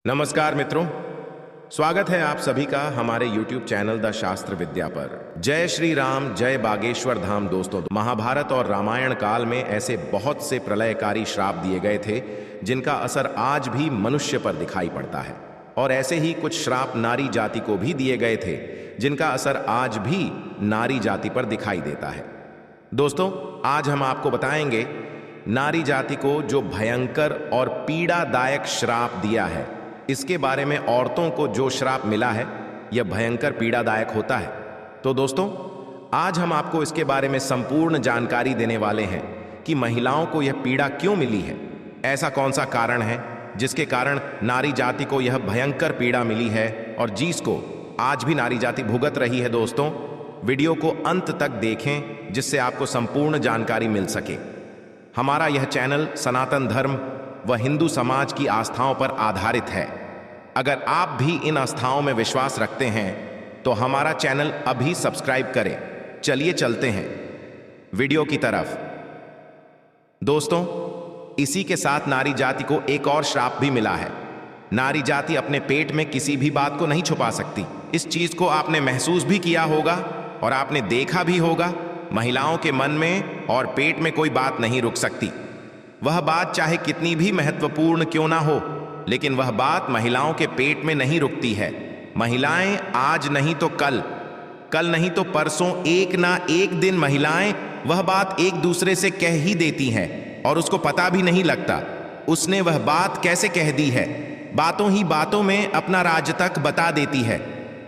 नमस्कार मित्रों, स्वागत है आप सभी का हमारे YouTube चैनल द शास्त्र विद्या पर। जय श्री राम, जय बागेश्वर धाम। दोस्तों, महाभारत और रामायण काल में ऐसे बहुत से प्रलयकारी श्राप दिए गए थे जिनका असर आज भी मनुष्य पर दिखाई पड़ता है, और ऐसे ही कुछ श्राप नारी जाति को भी दिए गए थे जिनका असर आज भी नारी जाति पर दिखाई देता है। दोस्तों, आज हम आपको बताएंगे नारी जाति को जो भयंकर और पीड़ादायक श्राप दिया है, इसके बारे में। औरतों को जो श्राप मिला है यह भयंकर पीड़ादायक होता है। तो दोस्तों, आज हम आपको इसके बारे में संपूर्ण जानकारी देने वाले हैं कि महिलाओं को यह पीड़ा क्यों मिली है, ऐसा कौन सा कारण है जिसके कारण नारी जाति को यह भयंकर पीड़ा मिली है और जिसको आज भी नारी जाति भुगत रही है। दोस्तों, वीडियो को अंत तक देखें जिससे आपको संपूर्ण जानकारी मिल सके। हमारा यह चैनल सनातन धर्म व हिंदू समाज की आस्थाओं पर आधारित है। अगर आप भी इन आस्थाओं में विश्वास रखते हैं तो हमारा चैनल अभी सब्सक्राइब करें। चलिए चलते हैं वीडियो की तरफ। दोस्तों, इसी के साथ नारी जाति को एक और श्राप भी मिला है। नारी जाति अपने पेट में किसी भी बात को नहीं छुपा सकती। इस चीज को आपने महसूस भी किया होगा और आपने देखा भी होगा। महिलाओं के मन में और पेट में कोई बात नहीं रुक सकती। वह बात चाहे कितनी भी महत्वपूर्ण क्यों ना हो, लेकिन वह बात महिलाओं के पेट में नहीं रुकती है। महिलाएं आज नहीं तो कल, कल नहीं तो परसों, एक ना एक दिन महिलाएं वह बात एक दूसरे से कह ही देती हैं और उसको पता भी नहीं लगता उसने वह बात कैसे कह दी है। बातों ही बातों में अपना राज तक बता देती है।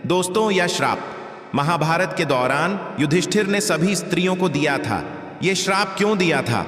दोस्तों, यह श्राप महाभारत के दौरान युधिष्ठिर ने सभी स्त्रियों को दिया था। यह श्राप क्यों दिया था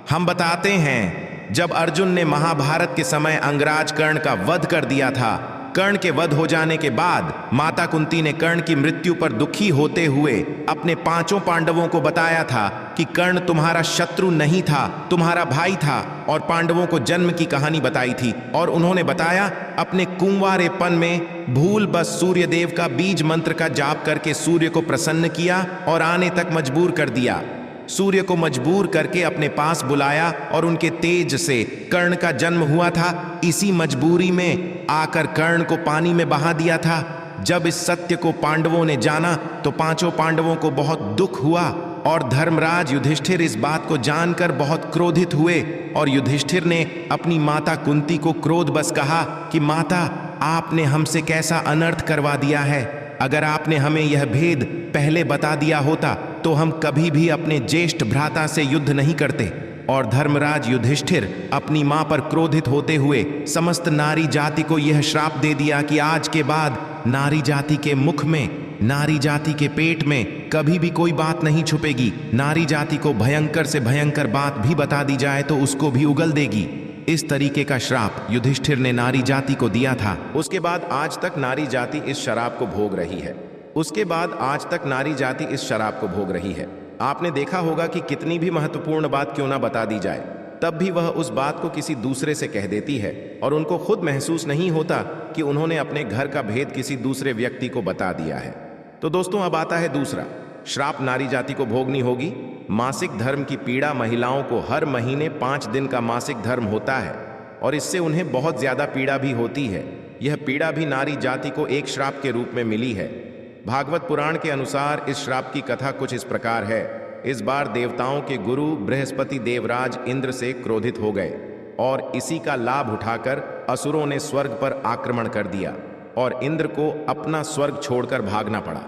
हम बताते हैं। जब अर्जुन ने महाभारत के समय अंगराज कर्ण का वध कर दिया था, कर्ण के वध हो जाने के बाद माता कुंती ने कर्ण की मृत्यु पर दुखी होते हुए अपने पांचों पांडवों को बताया था कि कर्ण तुम्हारा शत्रु नहीं था, तुम्हारा भाई था, और पांडवों को जन्म की कहानी बताई थी। और उन्होंने बताया अपने कुंवारेपन में भूल बस सूर्य देव का बीज मंत्र का जाप करके सूर्य को प्रसन्न किया और आने तक मजबूर कर दिया। सूर्य को मजबूर करके अपने पास बुलाया और उनके तेज से कर्ण का जन्म हुआ था। इसी मजबूरी में आकर कर्ण को पानी में बहा दिया था। जब इस सत्य को पांडवों ने जाना तो पांचों पांडवों को बहुत दुख हुआ और धर्मराज युधिष्ठिर इस बात को जानकर बहुत क्रोधित हुए। और युधिष्ठिर ने अपनी माता कुंती को क्रोध बस कहा कि माता, आपने हमसे कैसा अनर्थ करवा दिया है। अगर आपने हमें यह भेद पहले बता दिया होता तो हम कभी भी अपने ज्येष्ठ भ्राता से युद्ध नहीं करते। और धर्मराज युधिष्ठिर अपनी मां पर क्रोधित होते हुए समस्त नारी जाति को यह श्राप दे दिया कि आज के बाद नारी जाति के मुख में, नारी जाति के पेट में कभी भी कोई बात नहीं छुपेगी। नारी जाति को भयंकर से भयंकर बात भी बता दी जाए तो उसको भी उगल देगी। इस तरीके का श्राप युधिष्ठिर ने नारी जाति को दिया था। उसके बाद आज तक नारी जाति इस शराब को भोग रही है। आपने देखा होगा कि कितनी भी महत्वपूर्ण बात क्यों ना बता दी जाए, तब भी वह उस बात को किसी दूसरे से कह देती है और उनको खुद महसूस नहीं होता कि उन्होंने अपने घर का भेद किसी दूसरे व्यक्ति को बता दिया है। तो दोस्तों, अब आता है दूसरा श्राप नारी जाति को भोगनी होगी। मासिक धर्म की पीड़ा। महिलाओं को हर महीने 5 दिन का मासिक धर्म होता है और इससे उन्हें बहुत ज्यादा पीड़ा भी होती है। यह पीड़ा भी नारी जाति को एक श्राप के रूप में मिली है। भागवत पुराण के अनुसार इस श्राप की कथा कुछ इस प्रकार है। इस बार देवताओं के गुरु बृहस्पति देवराज इंद्र से क्रोधित हो गए और इसी का लाभ उठाकर असुरों ने स्वर्ग पर आक्रमण कर दिया और इंद्र को अपना स्वर्ग छोड़कर भागना पड़ा।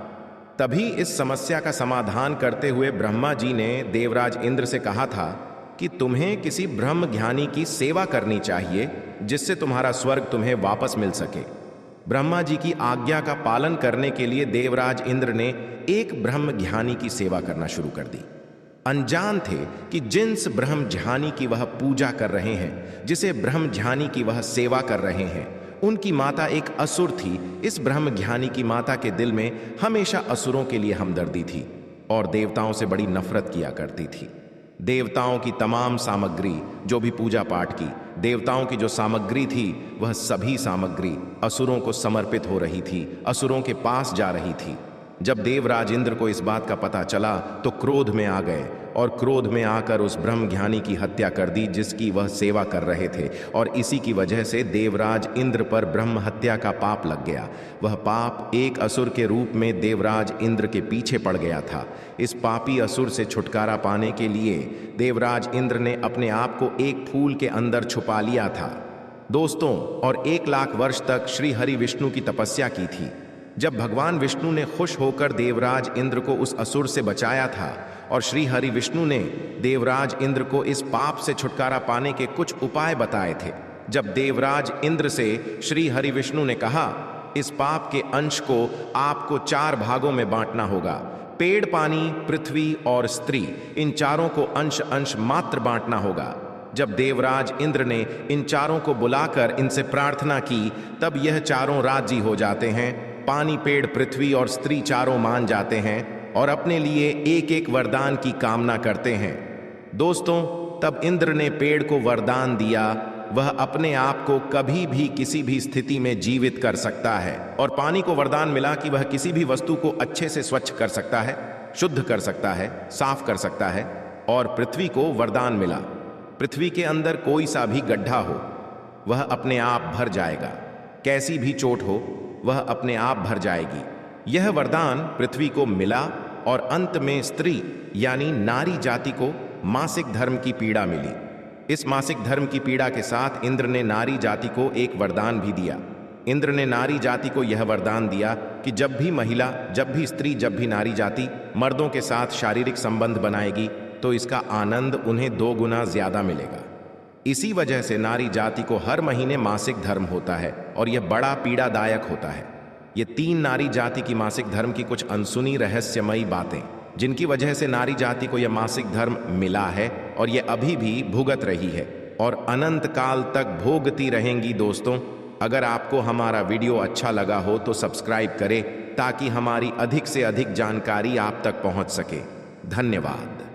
तभी इस समस्या का समाधान करते हुए ब्रह्मा जी ने देवराज इंद्र से कहा था कि तुम्हें किसी ब्रह्म ज्ञानी की सेवा करनी चाहिए जिससे तुम्हारा स्वर्ग तुम्हें वापस मिल सके। ब्रह्मा जी की आज्ञा का पालन करने के लिए देवराज इंद्र ने एक ब्रह्म ज्ञानी की सेवा करना शुरू कर दी। अनजान थे कि जिस ब्रह्म ज्ञानी की वह पूजा कर रहे हैं, जिसे ब्रह्म ज्ञानी की वह सेवा कर रहे हैं, उनकी माता एक असुर थी। इस ब्रह्म ज्ञानी की माता के दिल में हमेशा असुरों के लिए हमदर्दी थी और देवताओं से बड़ी नफरत किया करती थी। देवताओं की तमाम सामग्री, जो भी पूजा पाठ की, देवताओं की जो सामग्री थी, वह सभी सामग्री असुरों को समर्पित हो रही थी, असुरों के पास जा रही थी। जब देवराज इंद्र को इस बात का पता चला तो क्रोध में आ गए और क्रोध में आकर उस ब्रह्मज्ञानी की हत्या कर दी जिसकी वह सेवा कर रहे थे, और इसी की वजह से देवराज इंद्र पर ब्रह्म हत्या का पाप लग गया। वह पाप एक असुर के रूप में देवराज इंद्र के पीछे पड़ गया था। इस पापी असुर से छुटकारा पाने के लिए देवराज इंद्र ने अपने आप को एक फूल के अंदर छुपा लिया था दोस्तों, और 1 लाख वर्ष तक श्री हरि विष्णु की तपस्या की थी। जब भगवान विष्णु ने खुश होकर देवराज इंद्र को उस असुर से बचाया था और श्री हरि विष्णु ने देवराज इंद्र को इस पाप से छुटकारा पाने के कुछ उपाय बताए थे। जब देवराज इंद्र से श्री हरि विष्णु ने कहा, इस पाप के अंश को आपको 4 भागों में बांटना होगा। पेड़, पानी, पृथ्वी और स्त्री, इन चारों को अंश अंश मात्र बांटना होगा। जब देवराज इंद्र ने इन चारों को बुलाकर इनसे प्रार्थना की, तब यह चारों राजी हो जाते हैं। पानी, पेड़, पृथ्वी और स्त्री चारों मान जाते हैं और अपने लिए एक एक वरदान की कामना करते हैं। दोस्तों, तब इंद्र ने पेड़ को वरदान दिया, वह अपने आप को कभी भी किसी भी स्थिति में जीवित कर सकता है। और पानी को वरदान मिला कि वह किसी भी वस्तु को अच्छे से स्वच्छ कर सकता है, शुद्ध कर सकता है, साफ कर सकता है। और पृथ्वी को वरदान मिला, पृथ्वी के अंदर कोई सा भी गड्ढा हो वह अपने आप भर जाएगा, कैसी भी चोट हो वह अपने आप भर जाएगी। यह वरदान पृथ्वी को मिला। और अंत में स्त्री यानी नारी जाति को मासिक धर्म की पीड़ा मिली। इस मासिक धर्म की पीड़ा के साथ इंद्र ने नारी जाति को एक वरदान भी दिया। इंद्र ने नारी जाति को यह वरदान दिया कि जब भी महिला, जब भी स्त्री, जब भी नारी जाति मर्दों के साथ शारीरिक संबंध बनाएगी तो इसका आनंद उन्हें 2 गुना ज्यादा मिलेगा। इसी वजह से नारी जाति को हर महीने मासिक धर्म होता है और यह बड़ा पीड़ादायक होता है। ये 3 नारी जाति की मासिक धर्म की कुछ अनसुनी रहस्यमयी बातें, जिनकी वजह से नारी जाति को यह मासिक धर्म मिला है और यह अभी भी भुगत रही है और अनंत काल तक भोगती रहेंगी। दोस्तों, अगर आपको हमारा वीडियो अच्छा लगा हो तो सब्सक्राइब करें ताकि हमारी अधिक से अधिक जानकारी आप तक पहुंच सके। धन्यवाद।